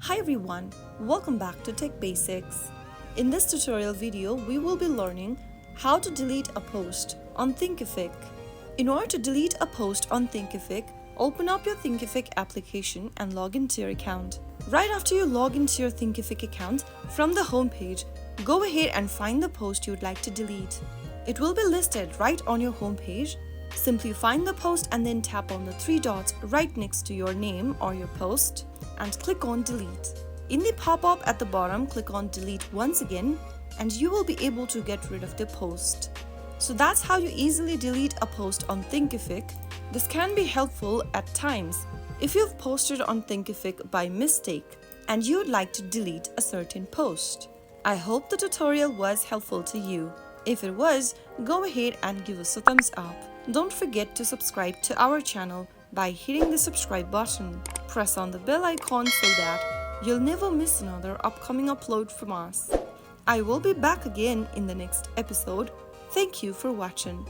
Hi everyone, welcome back to Tech Basics. In this tutorial video, we will be learning how to delete a post on Thinkific. In order to delete a post on Thinkific, open up your Thinkific application and log into your account. Right after you log into your Thinkific account, from the home page, go ahead and find the post you'd like to delete. It will be listed right on your home page. Simply find the post and then tap on the three dots right next to your name or your post and click on delete. In the pop-up at the bottom, click on delete once again and you will be able to get rid of the post. So that's how you easily delete a post on Thinkific. This can be helpful at times if you've posted on Thinkific by mistake and you would like to delete a certain post. I hope the tutorial was helpful to you. If it was, go ahead and give us a thumbs up. Don't forget to subscribe to our channel by hitting the subscribe button. Press on the bell icon so that you'll never miss another upcoming upload from us. I will be back again in the next episode. Thank you for watching.